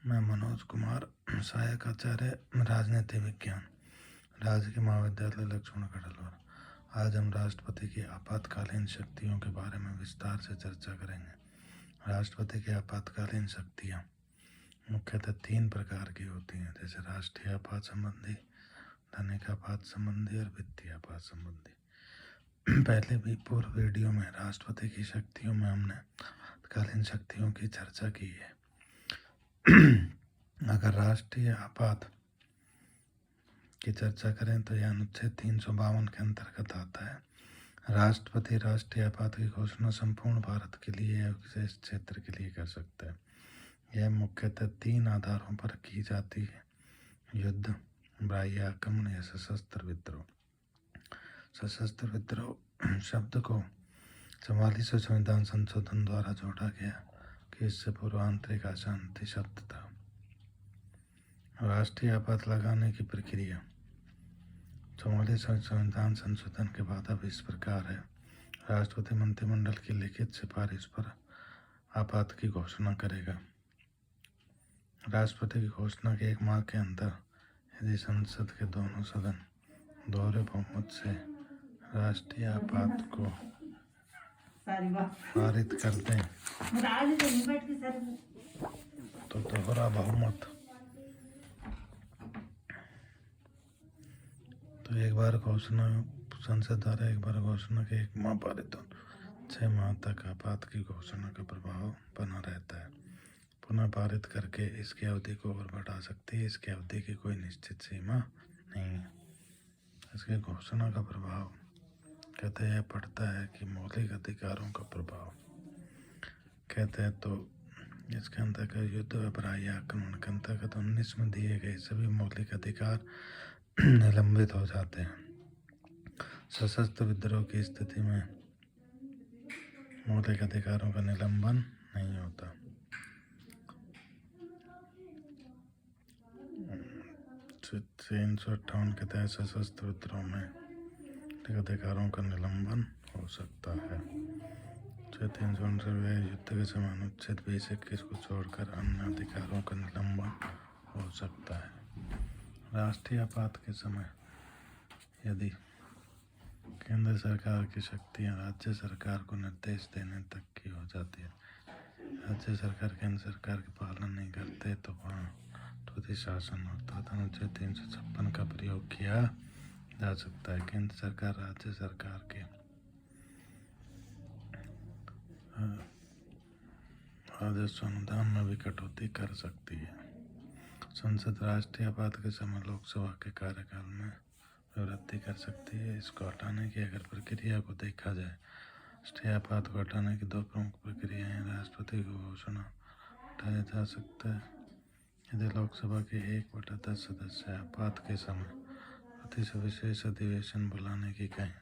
मैं मनोज कुमार, सहायक आचार्य राजनीति विज्ञान, राजकीय महाविद्यालय लक्ष्मण कटलवार। आज हम राष्ट्रपति की आपातकालीन शक्तियों के बारे में विस्तार से चर्चा करेंगे। राष्ट्रपति की आपातकालीन शक्तियाँ मुख्यतः 3 प्रकार की होती हैं, जैसे राष्ट्रीय आपात संबंधी, धनिक आपात संबंधी और वित्तीय आपात संबंधी। पहले भी पूर्व वीडियो में राष्ट्रपति की शक्तियों में हमने आपातकालीन शक्तियों की चर्चा की है। अगर राष्ट्रीय आपात की चर्चा करें तो यह अनुच्छेद 352 के अंतर्गत आता है। राष्ट्रपति राष्ट्रीय आपात की घोषणा संपूर्ण भारत के लिए या विशेष क्षेत्र के लिए कर सकता है। यह मुख्यतः 3 आधारों पर की जाती है: युद्ध, बाह्य आक्रमण या सशस्त्र विद्रोह। सशस्त्र विद्रोह शब्द को 44वें संविधान संशोधन द्वारा जोड़ा गया कि इससे पूर्व आंतरिक अशांति शब्द था। राष्ट्रीय आपात लगाने की प्रक्रिया 44वें संविधान संशोधन के बाद अब इस प्रकार है। राष्ट्रपति मंत्रिमंडल की लिखित सिफारिश पर आपात की घोषणा करेगा। राष्ट्रपति की घोषणा के 1 माह के अंदर यदि संसद के दोनों सदन दोहरे बहुमत से राष्ट्रीय आपात को पारित कर दें तो दोहरा बहुमत तो एक बार घोषणा संसद द्वारा एक बार घोषणा के 1 माह पारित हो 6 माह तक आपात की घोषणा का प्रभाव बना रहता है। पुनः पारित करके इसकी अवधि को और बढ़ा सकती है। इसकी अवधि की कोई निश्चित सीमा नहीं है। इसके घोषणा का प्रभाव कहते हैं पड़ता है कि मौलिक अधिकारों का प्रभाव कहते हैं तो इसके अंतर्गत युद्ध व बाह्य आक्रमण के अंतर्गत 19 में दिए गए सभी मौलिक अधिकार निलंबित हो जाते हैं। सशस्त्र विद्रोह की स्थिति में मौलिक अधिकारों का निलंबन नहीं होता। 358 के तहत सशस्त्र विद्रोह में अधिकारों का निलंबन हो सकता है। 359 युद्ध के समय अनुच्छेद 20-21 को छोड़कर अन्य अधिकारों का निलंबन हो सकता है। राष्ट्रीय आपात के समय यदि केंद्र सरकार की शक्तियां राज्य सरकार को निर्देश देने तक की हो जाती है, राज्य सरकार केंद्र सरकार की पालना नहीं करते तो वहाँ त्रुटि शासन होता है। अनुच्छेद 356 का प्रयोग किया जा सकता है। केंद्र सरकार राज्य सरकार के राजस्व अनुदान में भी कटौती कर सकती है। संसद राष्ट्रीय आपात के समय लोकसभा के कार्यकाल में वृद्धि कर सकती है। इसको हटाने की अगर प्रक्रिया को देखा जाए, राष्ट्रीय आपात को हटाने की 2 प्रमुख प्रक्रियाएं हैं। राष्ट्रपति की घोषणा हटाया जा सकता है यदि लोकसभा के 1/10 सदस्य आपात के समय अति से विशेष अधिवेशन बुलाने की कहें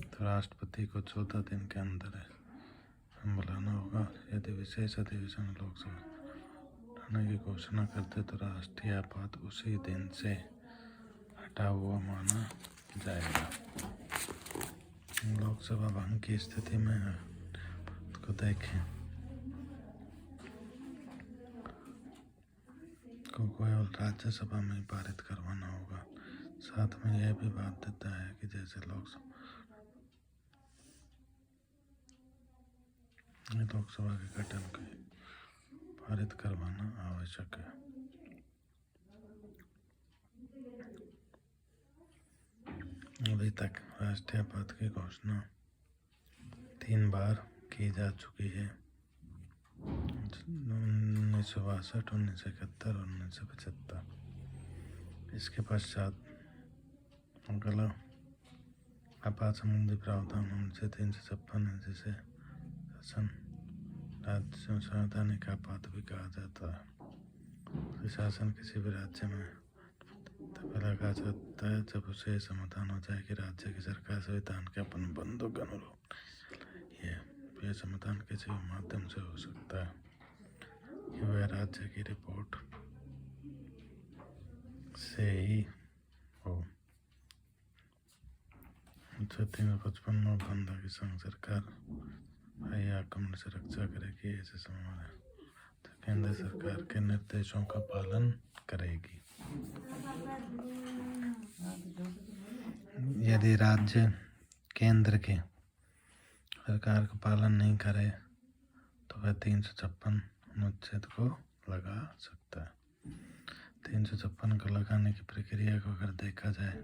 तो राष्ट्रपति को 14 दिन के अंदर बुलाना होगा। यदि विशेष अधिवेशन लोकसभा हटाने की घोषणा करते तो राष्ट्रीय आपात उसी दिन से हटा हुआ माना जाएगा। लोकसभा भंग की स्थिति में को देखें को केवल राज्यसभा में पारित करवाना होगा। साथ में यह भी बात देता है कि जैसे लोकसभा के गठन को पारित करवाना आवश्यक है। अभी तक राष्ट्रीय आपात की घोषणा 3 बार की जा चुकी है: 1962, 1971 और 1975। इसके पश्चात अगला आपात संबंधी प्रावधान अनुच्छेद 356 है, जिसे शासन राज्य संवैधानिक आपात भी कहा जाता है। शासन किसी भी राज्य में तब लगा जाता है जब उसे समाधान हो जाए कि राज्य की सरकार संविधान के अपन बंधों के अनुरूप यह समाधान किसी भी माध्यम से हो सकता है कि वह राज्य की रिपोर्ट से ही हो। 355 बंधा की संघ सरकार बाह्य आक्रमण से रक्षा करेगी। ऐसे समय केंद्र सरकार के निर्देशों का पालन करेगी। यदि राज्य केंद्र के सरकार का पालन नहीं करे तो वह 356 अनुच्छेद को लगा सकता है। 356 को लगाने की प्रक्रिया को अगर देखा जाए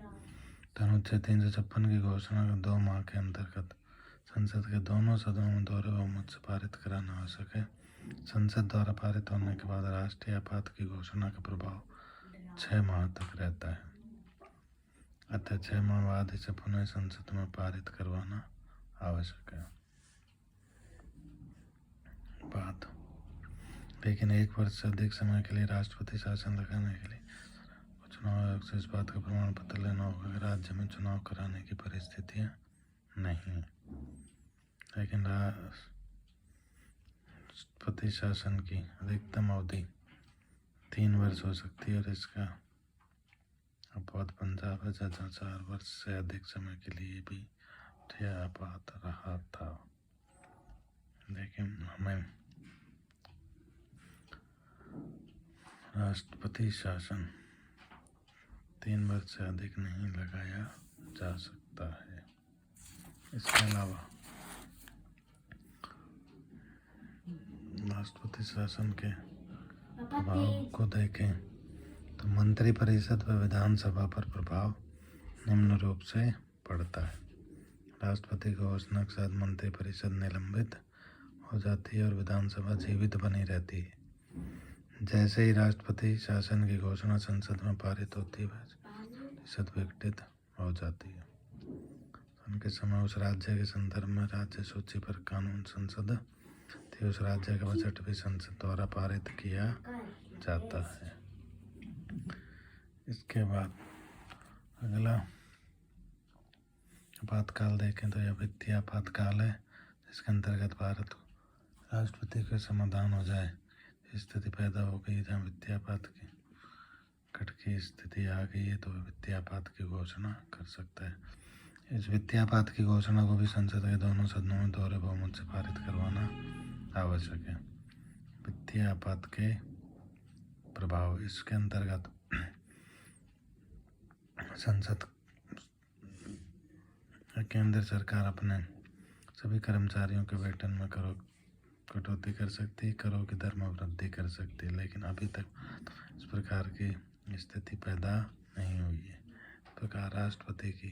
तो अनुच्छेद 356 की घोषणा को 2 माह के अंतर्गत संसद के दोनों सदनों में दोहरे बहुमत से पारित कराना आवश्यक है। संसद द्वारा पारित होने के बाद राष्ट्रीय आपात की घोषणा का प्रभाव 6 माह तक रहता है, अतः 6 माह बाद इसे पुनः संसद में पारित करवाना आवश्यक है। बात लेकिन 1 वर्ष से अधिक समय के लिए राष्ट्रपति शासन लगाने के लिए चुनाव आयोग से इस बात का प्रमाण पत्र लेना होगा कि राज्य में चुनाव कराने की परिस्थितियां नहीं है। लेकिन राष्ट्रपति शासन की अधिकतम अवधि 3 वर्ष हो सकती है और इसका अपवाद पंजाब है जहाँ 4 वर्ष से अधिक समय के लिए भी आपात रहा था। लेकिन हमें राष्ट्रपति शासन 3 वर्ष से अधिक नहीं लगाया जा सकता है। इसके अलावा राष्ट्रपति शासन के प्रभाव को देखें तो मंत्रिपरिषद व विधानसभा पर प्रभाव निम्न रूप से पड़ता है। राष्ट्रपति की घोषणा के साथ मंत्रिपरिषद निलंबित हो जाती है और विधानसभा जीवित बनी रहती है। जैसे ही राष्ट्रपति शासन की घोषणा संसद में पारित होती है परिषद विघटित हो जाती है। उनके समय उस राज्य के संदर्भ में राज्य सूची पर कानून संसद थी, उस राज्य का बजट भी संसद द्वारा पारित किया जाता है। इसके बाद अगला आपातकाल देखें तो यह वित्तीय आपातकाल है जिसके अंतर्गत भारत को राष्ट्रपति का समाधान हो जाए स्थिति पैदा हो गई जहाँ वित्तीय आपात की कट की स्थिति आ गई है तो वह वित्तीय आपात की घोषणा कर सकता है। इस वित्तीय आपात की घोषणा को भी संसद के दोनों सदनों में दोहरे बहुमत से पारित करवाना आवश्यक है। वित्तीय आपात के प्रभाव इसके अंतर्गत संसद केंद्र सरकार अपने सभी कर्मचारियों के वेतन में कटौती कर सकती है, करों की दर में वृद्धि कर सकती है, लेकिन अभी तक इस प्रकार की स्थिति पैदा नहीं हुई है। इस प्रकार राष्ट्रपति की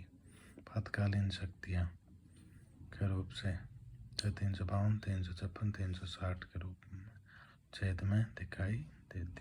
आपातकालीन शक्तियाँ के रूप से 352, 356, 360 के रूप में छेद में दिखाई देती